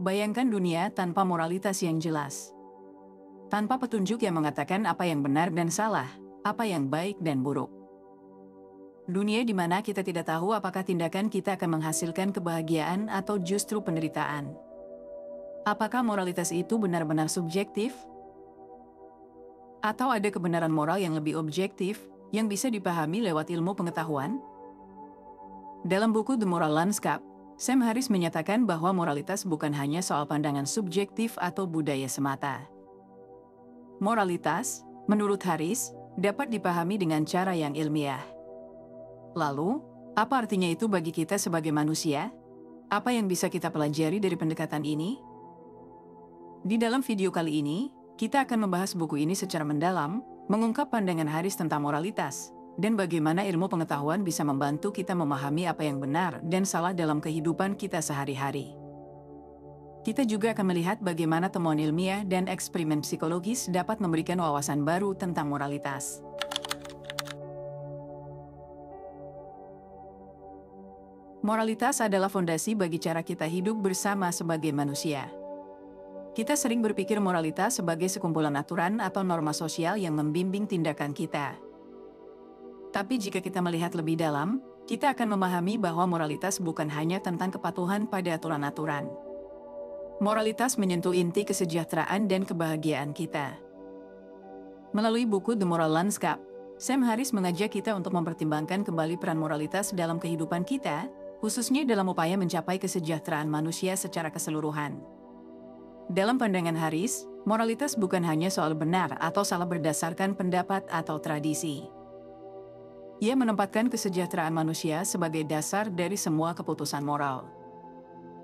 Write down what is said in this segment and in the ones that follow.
Bayangkan dunia tanpa moralitas yang jelas. Tanpa petunjuk yang mengatakan apa yang benar dan salah, apa yang baik dan buruk. Dunia di mana kita tidak tahu apakah tindakan kita akan menghasilkan kebahagiaan atau justru penderitaan. Apakah moralitas itu benar-benar subjektif? Atau ada kebenaran moral yang lebih objektif, yang bisa dipahami lewat ilmu pengetahuan? Dalam buku The Moral Landscape, Sam Harris menyatakan bahwa moralitas bukan hanya soal pandangan subjektif atau budaya semata. Moralitas, menurut Harris, dapat dipahami dengan cara yang ilmiah. Lalu, apa artinya itu bagi kita sebagai manusia? Apa yang bisa kita pelajari dari pendekatan ini? Di dalam video kali ini, kita akan membahas buku ini secara mendalam, mengungkap pandangan Harris tentang moralitas, dan bagaimana ilmu pengetahuan bisa membantu kita memahami apa yang benar dan salah dalam kehidupan kita sehari-hari. Kita juga akan melihat bagaimana temuan ilmiah dan eksperimen psikologis dapat memberikan wawasan baru tentang moralitas. Moralitas adalah fondasi bagi cara kita hidup bersama sebagai manusia. Kita sering berpikir moralitas sebagai sekumpulan aturan atau norma sosial yang membimbing tindakan kita. Tapi jika kita melihat lebih dalam, kita akan memahami bahwa moralitas bukan hanya tentang kepatuhan pada aturan-aturan. Moralitas menyentuh inti kesejahteraan dan kebahagiaan kita. Melalui buku The Moral Landscape, Sam Harris mengajak kita untuk mempertimbangkan kembali peran moralitas dalam kehidupan kita, khususnya dalam upaya mencapai kesejahteraan manusia secara keseluruhan. Dalam pandangan Harris, moralitas bukan hanya soal benar atau salah berdasarkan pendapat atau tradisi. Ia menempatkan kesejahteraan manusia sebagai dasar dari semua keputusan moral.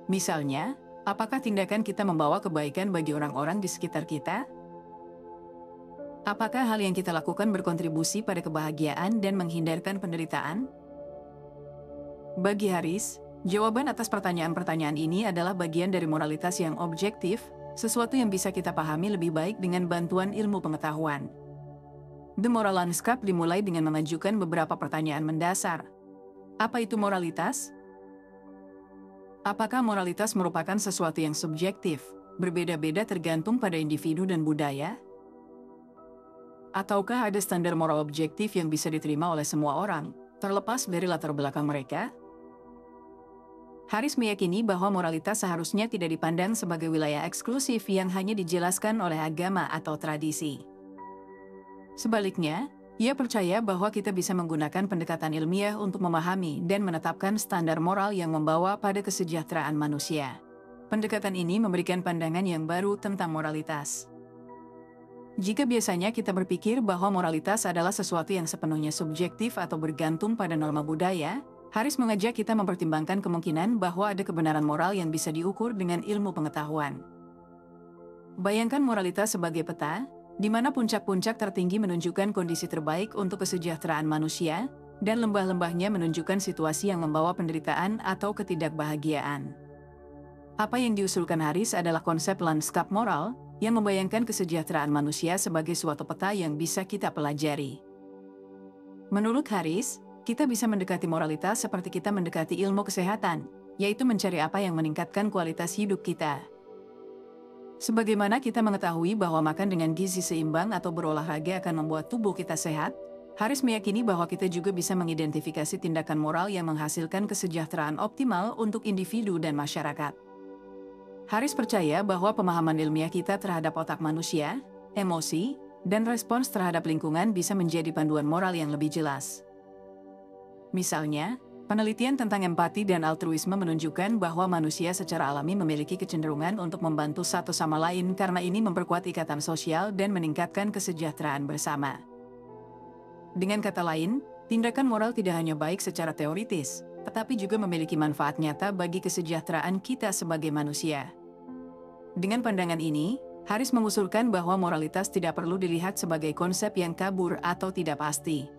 Misalnya, apakah tindakan kita membawa kebaikan bagi orang-orang di sekitar kita? Apakah hal yang kita lakukan berkontribusi pada kebahagiaan dan menghindarkan penderitaan? Bagi Harris, jawaban atas pertanyaan-pertanyaan ini adalah bagian dari moralitas yang objektif, sesuatu yang bisa kita pahami lebih baik dengan bantuan ilmu pengetahuan. The Moral Landscape dimulai dengan mengajukan beberapa pertanyaan mendasar. Apa itu moralitas? Apakah moralitas merupakan sesuatu yang subjektif, berbeda-beda tergantung pada individu dan budaya? Ataukah ada standar moral objektif yang bisa diterima oleh semua orang, terlepas dari latar belakang mereka? Harris meyakini bahwa moralitas seharusnya tidak dipandang sebagai wilayah eksklusif yang hanya dijelaskan oleh agama atau tradisi. Sebaliknya, ia percaya bahwa kita bisa menggunakan pendekatan ilmiah untuk memahami dan menetapkan standar moral yang membawa pada kesejahteraan manusia. Pendekatan ini memberikan pandangan yang baru tentang moralitas. Jika biasanya kita berpikir bahwa moralitas adalah sesuatu yang sepenuhnya subjektif atau bergantung pada norma budaya, Harris mengajak kita mempertimbangkan kemungkinan bahwa ada kebenaran moral yang bisa diukur dengan ilmu pengetahuan. Bayangkan moralitas sebagai peta, di mana puncak-puncak tertinggi menunjukkan kondisi terbaik untuk kesejahteraan manusia, dan lembah-lembahnya menunjukkan situasi yang membawa penderitaan atau ketidakbahagiaan. Apa yang diusulkan Harris adalah konsep lanskap moral, yang membayangkan kesejahteraan manusia sebagai suatu peta yang bisa kita pelajari. Menurut Harris, kita bisa mendekati moralitas seperti kita mendekati ilmu kesehatan, yaitu mencari apa yang meningkatkan kualitas hidup kita. Sebagaimana kita mengetahui bahwa makan dengan gizi seimbang atau berolahraga akan membuat tubuh kita sehat, Harris meyakini bahwa kita juga bisa mengidentifikasi tindakan moral yang menghasilkan kesejahteraan optimal untuk individu dan masyarakat. Harris percaya bahwa pemahaman ilmiah kita terhadap otak manusia, emosi, dan respons terhadap lingkungan bisa menjadi panduan moral yang lebih jelas. Misalnya, penelitian tentang empati dan altruisme menunjukkan bahwa manusia secara alami memiliki kecenderungan untuk membantu satu sama lain karena ini memperkuat ikatan sosial dan meningkatkan kesejahteraan bersama. Dengan kata lain, tindakan moral tidak hanya baik secara teoritis, tetapi juga memiliki manfaat nyata bagi kesejahteraan kita sebagai manusia. Dengan pandangan ini, Harris mengusulkan bahwa moralitas tidak perlu dilihat sebagai konsep yang kabur atau tidak pasti.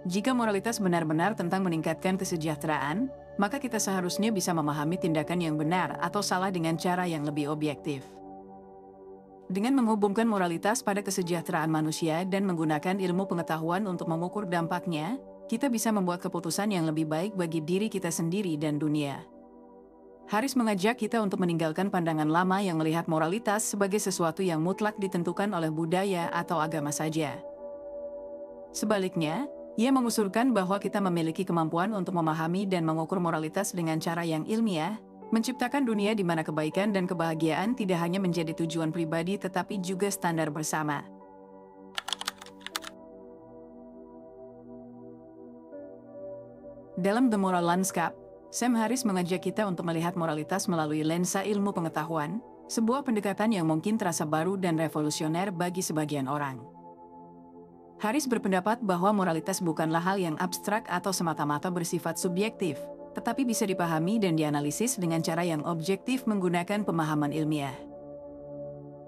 Jika moralitas benar-benar tentang meningkatkan kesejahteraan, maka kita seharusnya bisa memahami tindakan yang benar atau salah dengan cara yang lebih objektif. Dengan menghubungkan moralitas pada kesejahteraan manusia dan menggunakan ilmu pengetahuan untuk mengukur dampaknya, kita bisa membuat keputusan yang lebih baik bagi diri kita sendiri dan dunia. Haris mengajak kita untuk meninggalkan pandangan lama yang melihat moralitas sebagai sesuatu yang mutlak ditentukan oleh budaya atau agama saja. Sebaliknya, ia mengusulkan bahwa kita memiliki kemampuan untuk memahami dan mengukur moralitas dengan cara yang ilmiah, menciptakan dunia di mana kebaikan dan kebahagiaan tidak hanya menjadi tujuan pribadi tetapi juga standar bersama. Dalam The Moral Landscape, Sam Harris mengajak kita untuk melihat moralitas melalui lensa ilmu pengetahuan, sebuah pendekatan yang mungkin terasa baru dan revolusioner bagi sebagian orang. Harris berpendapat bahwa moralitas bukanlah hal yang abstrak atau semata-mata bersifat subjektif, tetapi bisa dipahami dan dianalisis dengan cara yang objektif menggunakan pemahaman ilmiah.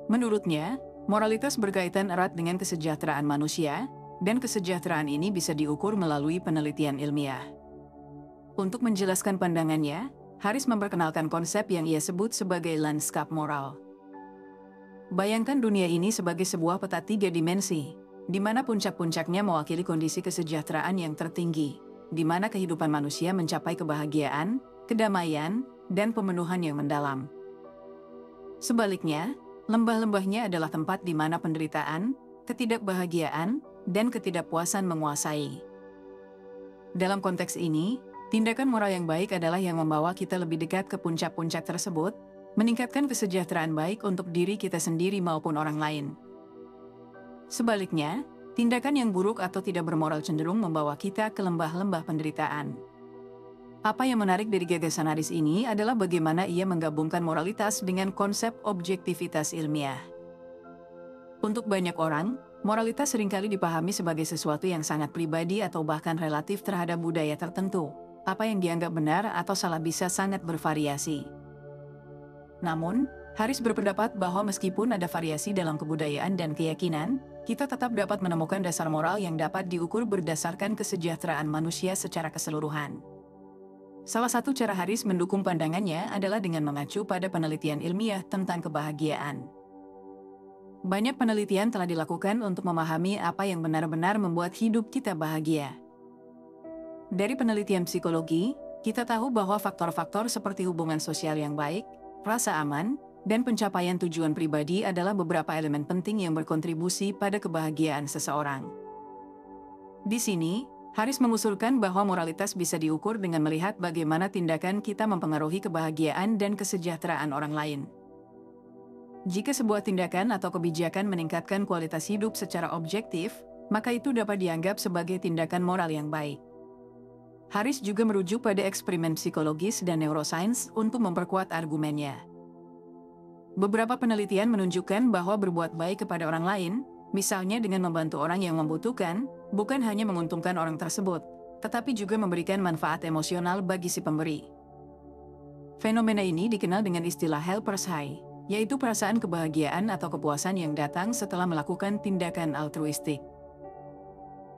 Menurutnya, moralitas berkaitan erat dengan kesejahteraan manusia, dan kesejahteraan ini bisa diukur melalui penelitian ilmiah. Untuk menjelaskan pandangannya, Harris memperkenalkan konsep yang ia sebut sebagai lanskap moral. Bayangkan dunia ini sebagai sebuah peta 3 dimensi, di mana puncak-puncaknya mewakili kondisi kesejahteraan yang tertinggi, di mana kehidupan manusia mencapai kebahagiaan, kedamaian, dan pemenuhan yang mendalam. Sebaliknya, lembah-lembahnya adalah tempat di mana penderitaan, ketidakbahagiaan, dan ketidakpuasan menguasai. Dalam konteks ini, tindakan moral yang baik adalah yang membawa kita lebih dekat ke puncak-puncak tersebut, meningkatkan kesejahteraan baik untuk diri kita sendiri maupun orang lain. Sebaliknya, tindakan yang buruk atau tidak bermoral cenderung membawa kita ke lembah-lembah penderitaan. Apa yang menarik dari gagasan Harris ini adalah bagaimana ia menggabungkan moralitas dengan konsep objektivitas ilmiah. Untuk banyak orang, moralitas seringkali dipahami sebagai sesuatu yang sangat pribadi atau bahkan relatif terhadap budaya tertentu. Apa yang dianggap benar atau salah bisa sangat bervariasi. Namun, Harris berpendapat bahwa meskipun ada variasi dalam kebudayaan dan keyakinan, kita tetap dapat menemukan dasar moral yang dapat diukur berdasarkan kesejahteraan manusia secara keseluruhan. Salah satu cara Harris mendukung pandangannya adalah dengan mengacu pada penelitian ilmiah tentang kebahagiaan. Banyak penelitian telah dilakukan untuk memahami apa yang benar-benar membuat hidup kita bahagia. Dari penelitian psikologi, kita tahu bahwa faktor-faktor seperti hubungan sosial yang baik, rasa aman, dan pencapaian tujuan pribadi adalah beberapa elemen penting yang berkontribusi pada kebahagiaan seseorang. Di sini, Harris mengusulkan bahwa moralitas bisa diukur dengan melihat bagaimana tindakan kita mempengaruhi kebahagiaan dan kesejahteraan orang lain. Jika sebuah tindakan atau kebijakan meningkatkan kualitas hidup secara objektif, maka itu dapat dianggap sebagai tindakan moral yang baik. Harris juga merujuk pada eksperimen psikologis dan neuroscience untuk memperkuat argumennya. Beberapa penelitian menunjukkan bahwa berbuat baik kepada orang lain, misalnya dengan membantu orang yang membutuhkan, bukan hanya menguntungkan orang tersebut, tetapi juga memberikan manfaat emosional bagi si pemberi. Fenomena ini dikenal dengan istilah helper's high, yaitu perasaan kebahagiaan atau kepuasan yang datang setelah melakukan tindakan altruistik.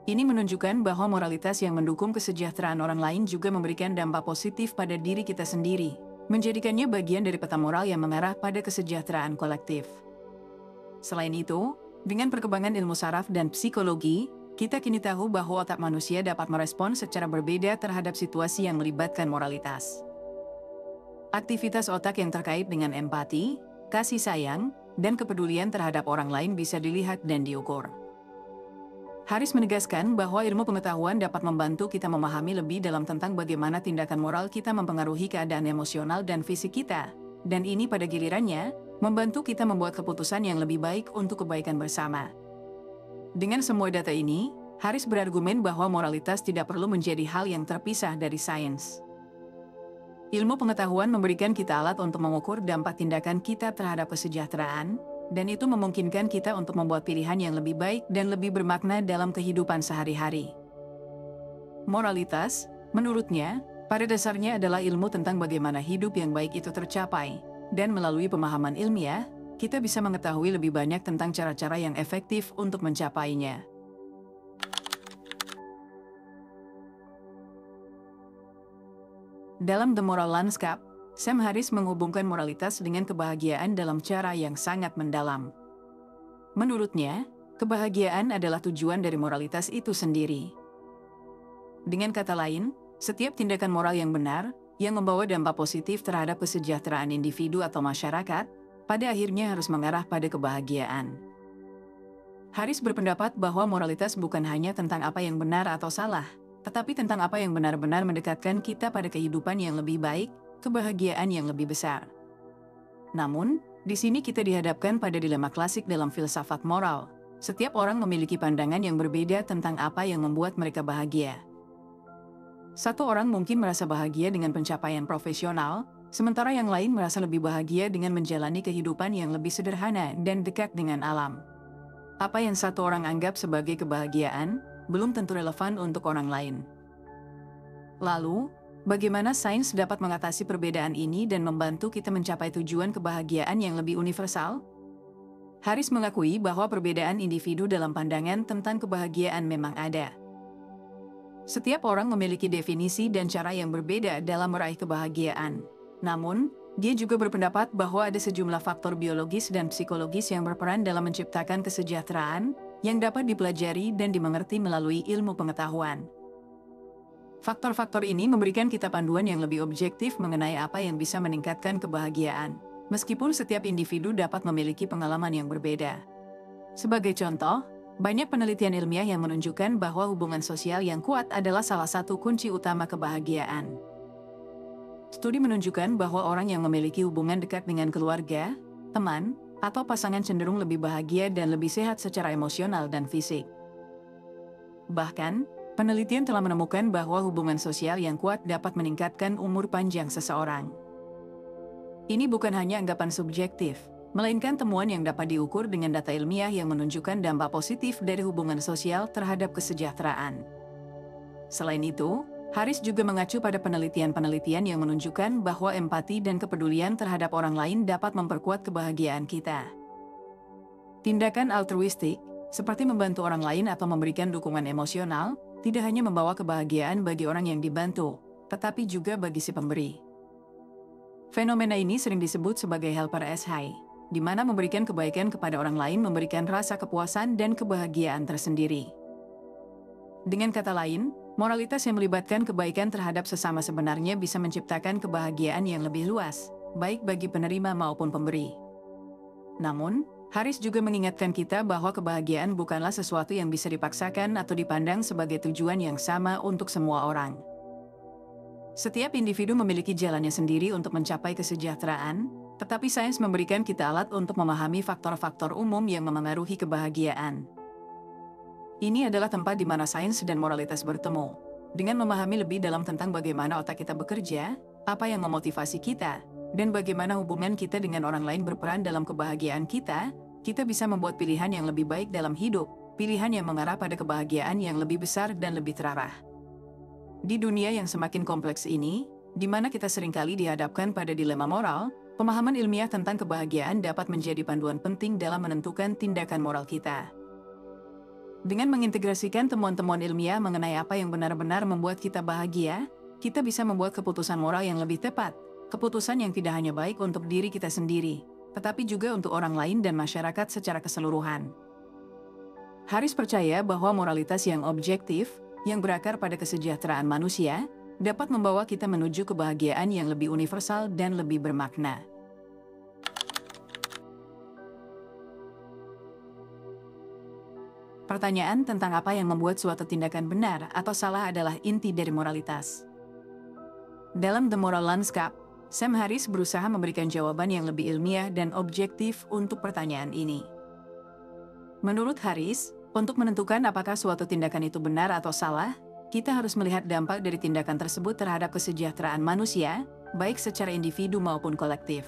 Ini menunjukkan bahwa moralitas yang mendukung kesejahteraan orang lain juga memberikan dampak positif pada diri kita sendiri, menjadikannya bagian dari peta moral yang mengarah pada kesejahteraan kolektif. Selain itu, dengan perkembangan ilmu saraf dan psikologi, kita kini tahu bahwa otak manusia dapat merespon secara berbeda terhadap situasi yang melibatkan moralitas. Aktivitas otak yang terkait dengan empati, kasih sayang, dan kepedulian terhadap orang lain bisa dilihat dan diukur. Harris menegaskan bahwa ilmu pengetahuan dapat membantu kita memahami lebih dalam tentang bagaimana tindakan moral kita mempengaruhi keadaan emosional dan fisik kita, dan ini pada gilirannya, membantu kita membuat keputusan yang lebih baik untuk kebaikan bersama. Dengan semua data ini, Harris berargumen bahwa moralitas tidak perlu menjadi hal yang terpisah dari sains. Ilmu pengetahuan memberikan kita alat untuk mengukur dampak tindakan kita terhadap kesejahteraan, dan itu memungkinkan kita untuk membuat pilihan yang lebih baik dan lebih bermakna dalam kehidupan sehari-hari. Moralitas, menurutnya, pada dasarnya adalah ilmu tentang bagaimana hidup yang baik itu tercapai, dan melalui pemahaman ilmiah, kita bisa mengetahui lebih banyak tentang cara-cara yang efektif untuk mencapainya. Dalam The Moral Landscape, Sam Harris menghubungkan moralitas dengan kebahagiaan dalam cara yang sangat mendalam. Menurutnya, kebahagiaan adalah tujuan dari moralitas itu sendiri. Dengan kata lain, setiap tindakan moral yang benar, yang membawa dampak positif terhadap kesejahteraan individu atau masyarakat, pada akhirnya harus mengarah pada kebahagiaan. Haris berpendapat bahwa moralitas bukan hanya tentang apa yang benar atau salah, tetapi tentang apa yang benar-benar mendekatkan kita pada kehidupan yang lebih baik, kebahagiaan yang lebih besar. Namun, di sini kita dihadapkan pada dilema klasik dalam filsafat moral. Setiap orang memiliki pandangan yang berbeda tentang apa yang membuat mereka bahagia. Satu orang mungkin merasa bahagia dengan pencapaian profesional, sementara yang lain merasa lebih bahagia dengan menjalani kehidupan yang lebih sederhana dan dekat dengan alam. Apa yang satu orang anggap sebagai kebahagiaan, belum tentu relevan untuk orang lain. Lalu, bagaimana sains dapat mengatasi perbedaan ini dan membantu kita mencapai tujuan kebahagiaan yang lebih universal? Haris mengakui bahwa perbedaan individu dalam pandangan tentang kebahagiaan memang ada. Setiap orang memiliki definisi dan cara yang berbeda dalam meraih kebahagiaan. Namun, dia juga berpendapat bahwa ada sejumlah faktor biologis dan psikologis yang berperan dalam menciptakan kesejahteraan yang dapat dipelajari dan dimengerti melalui ilmu pengetahuan. Faktor-faktor ini memberikan kita panduan yang lebih objektif mengenai apa yang bisa meningkatkan kebahagiaan, meskipun setiap individu dapat memiliki pengalaman yang berbeda. Sebagai contoh, banyak penelitian ilmiah yang menunjukkan bahwa hubungan sosial yang kuat adalah salah satu kunci utama kebahagiaan. Studi menunjukkan bahwa orang yang memiliki hubungan dekat dengan keluarga, teman, atau pasangan cenderung lebih bahagia dan lebih sehat secara emosional dan fisik. Bahkan, penelitian telah menemukan bahwa hubungan sosial yang kuat dapat meningkatkan umur panjang seseorang. Ini bukan hanya anggapan subjektif, melainkan temuan yang dapat diukur dengan data ilmiah yang menunjukkan dampak positif dari hubungan sosial terhadap kesejahteraan. Selain itu, Haris juga mengacu pada penelitian-penelitian yang menunjukkan bahwa empati dan kepedulian terhadap orang lain dapat memperkuat kebahagiaan kita. Tindakan altruistik, seperti membantu orang lain atau memberikan dukungan emosional, tidak hanya membawa kebahagiaan bagi orang yang dibantu, tetapi juga bagi si pemberi. Fenomena ini sering disebut sebagai helper as high, di mana memberikan kebaikan kepada orang lain memberikan rasa kepuasan dan kebahagiaan tersendiri. Dengan kata lain, moralitas yang melibatkan kebaikan terhadap sesama sebenarnya bisa menciptakan kebahagiaan yang lebih luas, baik bagi penerima maupun pemberi. Namun, Haris juga mengingatkan kita bahwa kebahagiaan bukanlah sesuatu yang bisa dipaksakan atau dipandang sebagai tujuan yang sama untuk semua orang. Setiap individu memiliki jalannya sendiri untuk mencapai kesejahteraan, tetapi sains memberikan kita alat untuk memahami faktor-faktor umum yang memengaruhi kebahagiaan. Ini adalah tempat di mana sains dan moralitas bertemu. Dengan memahami lebih dalam tentang bagaimana otak kita bekerja, apa yang memotivasi kita, dan bagaimana hubungan kita dengan orang lain berperan dalam kebahagiaan kita, kita bisa membuat pilihan yang lebih baik dalam hidup, pilihan yang mengarah pada kebahagiaan yang lebih besar dan lebih terarah. Di dunia yang semakin kompleks ini, di mana kita seringkali dihadapkan pada dilema moral, pemahaman ilmiah tentang kebahagiaan dapat menjadi panduan penting dalam menentukan tindakan moral kita. Dengan mengintegrasikan temuan-temuan ilmiah mengenai apa yang benar-benar membuat kita bahagia, kita bisa membuat keputusan moral yang lebih tepat, keputusan yang tidak hanya baik untuk diri kita sendiri, tetapi juga untuk orang lain dan masyarakat secara keseluruhan. Haris percaya bahwa moralitas yang objektif, yang berakar pada kesejahteraan manusia, dapat membawa kita menuju kebahagiaan yang lebih universal dan lebih bermakna. Pertanyaan tentang apa yang membuat suatu tindakan benar atau salah adalah inti dari moralitas. Dalam The Moral Landscape, Sam Harris berusaha memberikan jawaban yang lebih ilmiah dan objektif untuk pertanyaan ini. Menurut Harris, untuk menentukan apakah suatu tindakan itu benar atau salah, kita harus melihat dampak dari tindakan tersebut terhadap kesejahteraan manusia, baik secara individu maupun kolektif.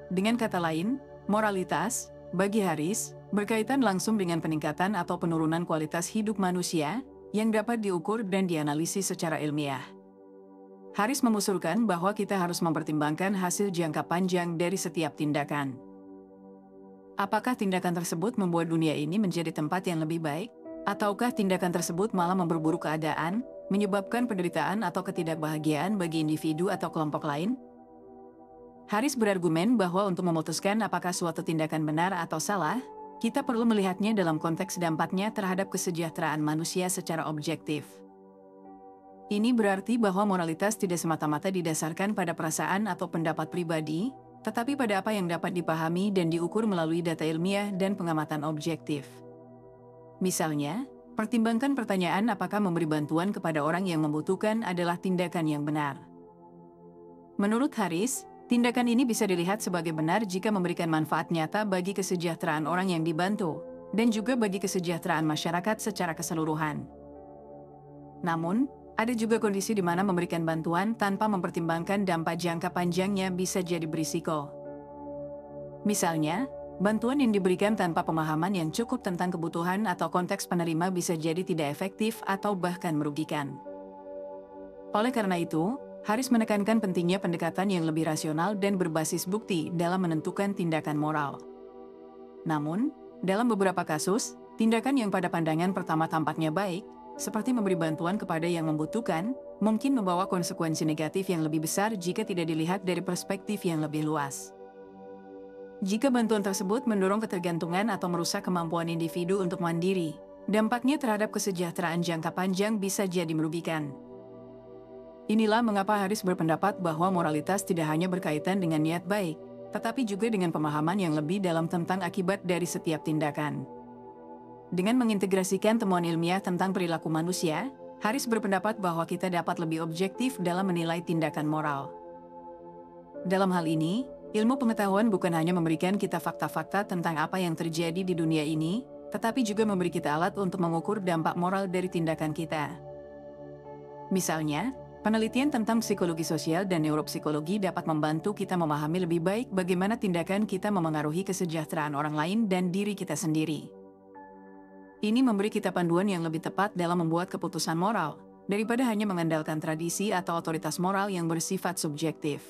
Dengan kata lain, moralitas, bagi Harris, berkaitan langsung dengan peningkatan atau penurunan kualitas hidup manusia yang dapat diukur dan dianalisis secara ilmiah. Harris mengusulkan bahwa kita harus mempertimbangkan hasil jangka panjang dari setiap tindakan. Apakah tindakan tersebut membuat dunia ini menjadi tempat yang lebih baik? Ataukah tindakan tersebut malah memperburuk keadaan, menyebabkan penderitaan atau ketidakbahagiaan bagi individu atau kelompok lain? Harris berargumen bahwa untuk memutuskan apakah suatu tindakan benar atau salah, kita perlu melihatnya dalam konteks dampaknya terhadap kesejahteraan manusia secara objektif. Ini berarti bahwa moralitas tidak semata-mata didasarkan pada perasaan atau pendapat pribadi, tetapi pada apa yang dapat dipahami dan diukur melalui data ilmiah dan pengamatan objektif. Misalnya, pertimbangkan pertanyaan apakah memberi bantuan kepada orang yang membutuhkan adalah tindakan yang benar. Menurut Harris, tindakan ini bisa dilihat sebagai benar jika memberikan manfaat nyata bagi kesejahteraan orang yang dibantu, dan juga bagi kesejahteraan masyarakat secara keseluruhan. Namun, ada juga kondisi di mana memberikan bantuan tanpa mempertimbangkan dampak jangka panjangnya bisa jadi berisiko. Misalnya, bantuan yang diberikan tanpa pemahaman yang cukup tentang kebutuhan atau konteks penerima bisa jadi tidak efektif atau bahkan merugikan. Oleh karena itu, Harris menekankan pentingnya pendekatan yang lebih rasional dan berbasis bukti dalam menentukan tindakan moral. Namun, dalam beberapa kasus, tindakan yang pada pandangan pertama tampaknya baik, seperti memberi bantuan kepada yang membutuhkan, mungkin membawa konsekuensi negatif yang lebih besar jika tidak dilihat dari perspektif yang lebih luas. Jika bantuan tersebut mendorong ketergantungan atau merusak kemampuan individu untuk mandiri, dampaknya terhadap kesejahteraan jangka panjang bisa jadi merugikan. Inilah mengapa Harris berpendapat bahwa moralitas tidak hanya berkaitan dengan niat baik, tetapi juga dengan pemahaman yang lebih dalam tentang akibat dari setiap tindakan. Dengan mengintegrasikan temuan ilmiah tentang perilaku manusia, Harris berpendapat bahwa kita dapat lebih objektif dalam menilai tindakan moral. Dalam hal ini, ilmu pengetahuan bukan hanya memberikan kita fakta-fakta tentang apa yang terjadi di dunia ini, tetapi juga memberi kita alat untuk mengukur dampak moral dari tindakan kita. Misalnya, penelitian tentang psikologi sosial dan neuropsikologi dapat membantu kita memahami lebih baik bagaimana tindakan kita memengaruhi kesejahteraan orang lain dan diri kita sendiri. Ini memberi kita panduan yang lebih tepat dalam membuat keputusan moral, daripada hanya mengandalkan tradisi atau otoritas moral yang bersifat subjektif.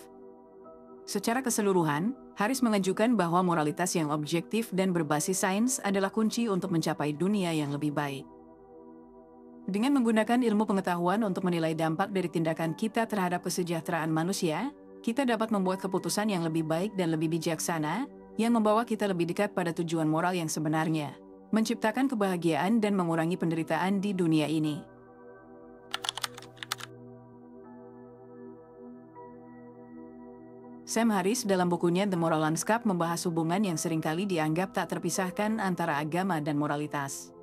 Secara keseluruhan, Harris mengajukan bahwa moralitas yang objektif dan berbasis sains adalah kunci untuk mencapai dunia yang lebih baik. Dengan menggunakan ilmu pengetahuan untuk menilai dampak dari tindakan kita terhadap kesejahteraan manusia, kita dapat membuat keputusan yang lebih baik dan lebih bijaksana, yang membawa kita lebih dekat pada tujuan moral yang sebenarnya, menciptakan kebahagiaan dan mengurangi penderitaan di dunia ini. Sam Harris dalam bukunya The Moral Landscape membahas hubungan yang seringkali dianggap tak terpisahkan antara agama dan moralitas.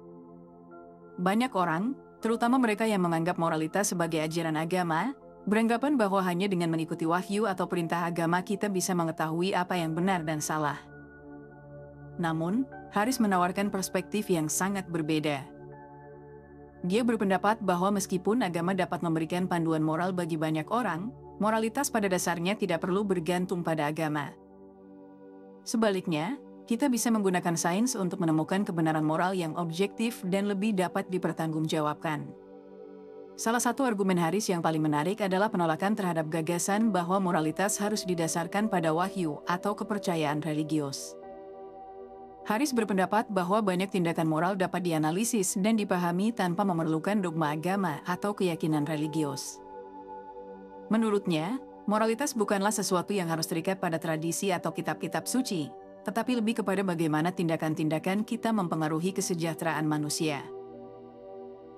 Banyak orang, terutama mereka yang menganggap moralitas sebagai ajaran agama, beranggapan bahwa hanya dengan mengikuti wahyu atau perintah agama kita bisa mengetahui apa yang benar dan salah. Namun, Harris menawarkan perspektif yang sangat berbeda. Dia berpendapat bahwa meskipun agama dapat memberikan panduan moral bagi banyak orang, moralitas pada dasarnya tidak perlu bergantung pada agama. Sebaliknya, kita bisa menggunakan sains untuk menemukan kebenaran moral yang objektif dan lebih dapat dipertanggungjawabkan. Salah satu argumen Harris yang paling menarik adalah penolakan terhadap gagasan bahwa moralitas harus didasarkan pada wahyu atau kepercayaan religius. Harris berpendapat bahwa banyak tindakan moral dapat dianalisis dan dipahami tanpa memerlukan dogma agama atau keyakinan religius. Menurutnya, moralitas bukanlah sesuatu yang harus terikat pada tradisi atau kitab-kitab suci, tetapi lebih kepada bagaimana tindakan-tindakan kita mempengaruhi kesejahteraan manusia.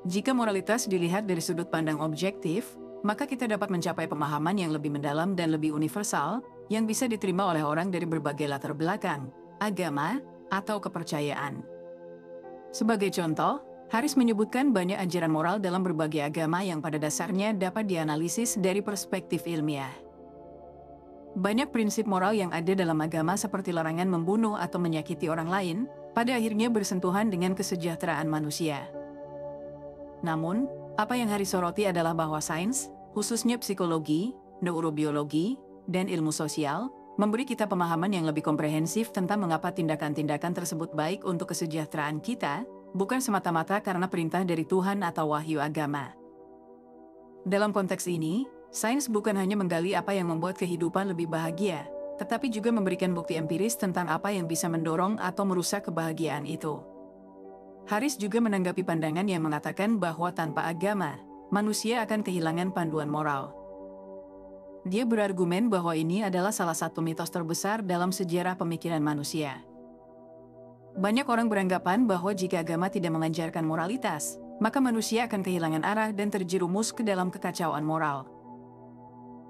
Jika moralitas dilihat dari sudut pandang objektif, maka kita dapat mencapai pemahaman yang lebih mendalam dan lebih universal, yang bisa diterima oleh orang dari berbagai latar belakang, agama, atau kepercayaan. Sebagai contoh, Harris menyebutkan banyak ajaran moral dalam berbagai agama yang pada dasarnya dapat dianalisis dari perspektif ilmiah. Banyak prinsip moral yang ada dalam agama seperti larangan membunuh atau menyakiti orang lain, pada akhirnya bersentuhan dengan kesejahteraan manusia. Namun, apa yang Harris soroti adalah bahwa sains, khususnya psikologi, neurobiologi, dan ilmu sosial, memberi kita pemahaman yang lebih komprehensif tentang mengapa tindakan-tindakan tersebut baik untuk kesejahteraan kita, bukan semata-mata karena perintah dari Tuhan atau wahyu agama. Dalam konteks ini, sains bukan hanya menggali apa yang membuat kehidupan lebih bahagia, tetapi juga memberikan bukti empiris tentang apa yang bisa mendorong atau merusak kebahagiaan itu. Harris juga menanggapi pandangan yang mengatakan bahwa tanpa agama, manusia akan kehilangan panduan moral. Dia berargumen bahwa ini adalah salah satu mitos terbesar dalam sejarah pemikiran manusia. Banyak orang beranggapan bahwa jika agama tidak mengajarkan moralitas, maka manusia akan kehilangan arah dan terjerumus ke dalam kekacauan moral.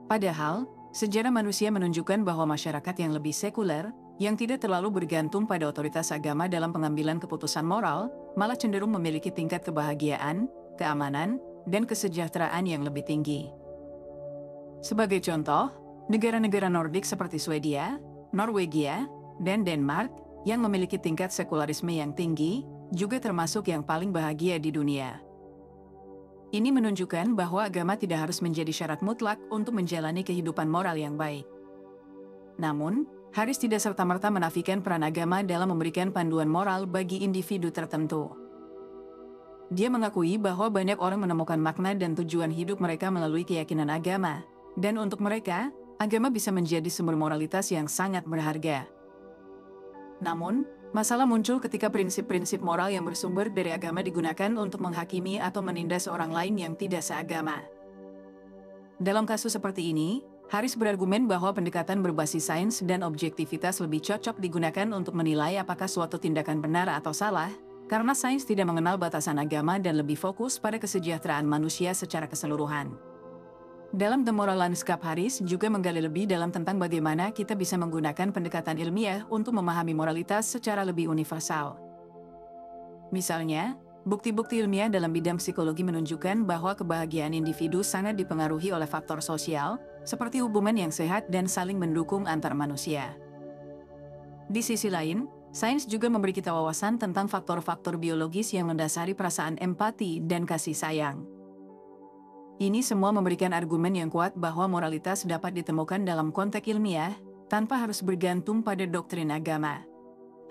Padahal, sejarah manusia menunjukkan bahwa masyarakat yang lebih sekuler, yang tidak terlalu bergantung pada otoritas agama dalam pengambilan keputusan moral, malah cenderung memiliki tingkat kebahagiaan, keamanan, dan kesejahteraan yang lebih tinggi. Sebagai contoh, negara-negara Nordik seperti Swedia, Norwegia, dan Denmark yang memiliki tingkat sekularisme yang tinggi, juga termasuk yang paling bahagia di dunia. Ini menunjukkan bahwa agama tidak harus menjadi syarat mutlak untuk menjalani kehidupan moral yang baik. Namun, Harris tidak serta-merta menafikan peran agama dalam memberikan panduan moral bagi individu tertentu. Dia mengakui bahwa banyak orang menemukan makna dan tujuan hidup mereka melalui keyakinan agama, dan untuk mereka, agama bisa menjadi sumber moralitas yang sangat berharga. Namun, masalah muncul ketika prinsip-prinsip moral yang bersumber dari agama digunakan untuk menghakimi atau menindas orang lain yang tidak seagama. Dalam kasus seperti ini, Harris berargumen bahwa pendekatan berbasis sains dan objektivitas lebih cocok digunakan untuk menilai apakah suatu tindakan benar atau salah, karena sains tidak mengenal batasan agama dan lebih fokus pada kesejahteraan manusia secara keseluruhan. Dalam The Moral Landscape, Harris juga menggali lebih dalam tentang bagaimana kita bisa menggunakan pendekatan ilmiah untuk memahami moralitas secara lebih universal. Misalnya, bukti-bukti ilmiah dalam bidang psikologi menunjukkan bahwa kebahagiaan individu sangat dipengaruhi oleh faktor sosial, seperti hubungan yang sehat dan saling mendukung antar manusia. Di sisi lain, sains juga memberi kita wawasan tentang faktor-faktor biologis yang mendasari perasaan empati dan kasih sayang. Ini semua memberikan argumen yang kuat bahwa moralitas dapat ditemukan dalam konteks ilmiah, tanpa harus bergantung pada doktrin agama.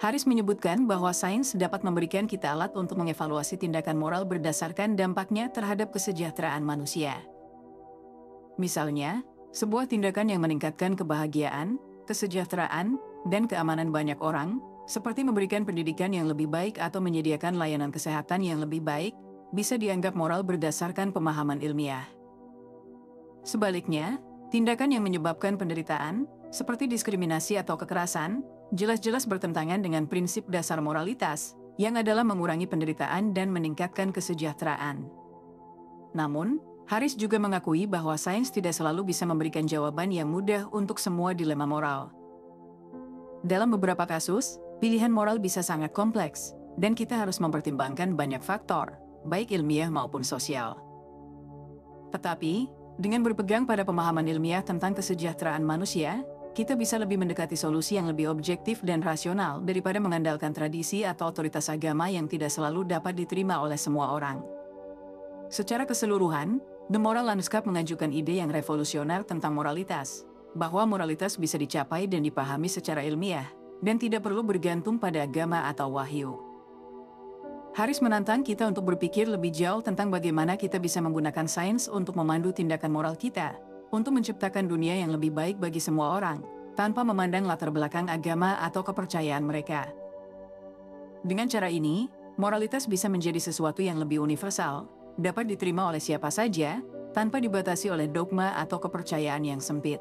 Harris menyebutkan bahwa sains dapat memberikan kita alat untuk mengevaluasi tindakan moral berdasarkan dampaknya terhadap kesejahteraan manusia. Misalnya, sebuah tindakan yang meningkatkan kebahagiaan, kesejahteraan, dan keamanan banyak orang, seperti memberikan pendidikan yang lebih baik atau menyediakan layanan kesehatan yang lebih baik, bisa dianggap moral berdasarkan pemahaman ilmiah. Sebaliknya, tindakan yang menyebabkan penderitaan, seperti diskriminasi atau kekerasan, jelas-jelas bertentangan dengan prinsip dasar moralitas, yang adalah mengurangi penderitaan dan meningkatkan kesejahteraan. Namun, Harris juga mengakui bahwa sains tidak selalu bisa memberikan jawaban yang mudah untuk semua dilema moral. Dalam beberapa kasus, pilihan moral bisa sangat kompleks, dan kita harus mempertimbangkan banyak faktor, baik ilmiah maupun sosial. Tetapi, dengan berpegang pada pemahaman ilmiah tentang kesejahteraan manusia, kita bisa lebih mendekati solusi yang lebih objektif dan rasional daripada mengandalkan tradisi atau otoritas agama yang tidak selalu dapat diterima oleh semua orang. Secara keseluruhan, The Moral Landscape mengajukan ide yang revolusioner tentang moralitas, bahwa moralitas bisa dicapai dan dipahami secara ilmiah, dan tidak perlu bergantung pada agama atau wahyu. Harris menantang kita untuk berpikir lebih jauh tentang bagaimana kita bisa menggunakan sains untuk memandu tindakan moral kita, untuk menciptakan dunia yang lebih baik bagi semua orang, tanpa memandang latar belakang agama atau kepercayaan mereka. Dengan cara ini, moralitas bisa menjadi sesuatu yang lebih universal, dapat diterima oleh siapa saja, tanpa dibatasi oleh dogma atau kepercayaan yang sempit.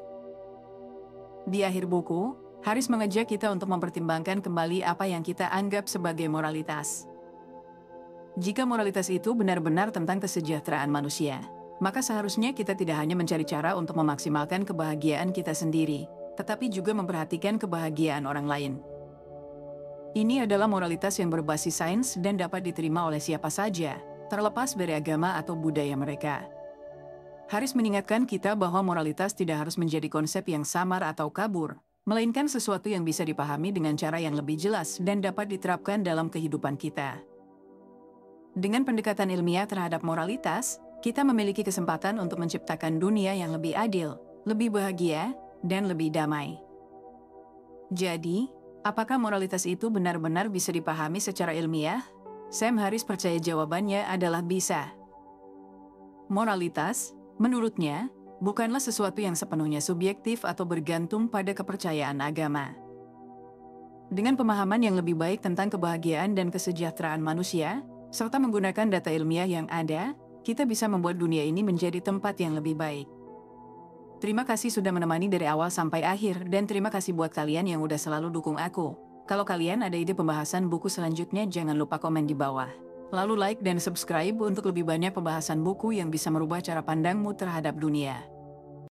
Di akhir buku, Harris mengajak kita untuk mempertimbangkan kembali apa yang kita anggap sebagai moralitas. Jika moralitas itu benar-benar tentang kesejahteraan manusia, maka seharusnya kita tidak hanya mencari cara untuk memaksimalkan kebahagiaan kita sendiri, tetapi juga memperhatikan kebahagiaan orang lain. Ini adalah moralitas yang berbasis sains dan dapat diterima oleh siapa saja, terlepas dari agama atau budaya mereka. Harris mengingatkan kita bahwa moralitas tidak harus menjadi konsep yang samar atau kabur, melainkan sesuatu yang bisa dipahami dengan cara yang lebih jelas dan dapat diterapkan dalam kehidupan kita. Dengan pendekatan ilmiah terhadap moralitas, kita memiliki kesempatan untuk menciptakan dunia yang lebih adil, lebih bahagia, dan lebih damai. Jadi, apakah moralitas itu benar-benar bisa dipahami secara ilmiah? Sam Harris percaya jawabannya adalah bisa. Moralitas, menurutnya, bukanlah sesuatu yang sepenuhnya subjektif atau bergantung pada kepercayaan agama. Dengan pemahaman yang lebih baik tentang kebahagiaan dan kesejahteraan manusia, serta menggunakan data ilmiah yang ada, kita bisa membuat dunia ini menjadi tempat yang lebih baik. Terima kasih sudah menemani dari awal sampai akhir, dan terima kasih buat kalian yang udah selalu dukung aku. Kalau kalian ada ide pembahasan buku selanjutnya, jangan lupa komen di bawah. Lalu like dan subscribe untuk lebih banyak pembahasan buku yang bisa merubah cara pandangmu terhadap dunia.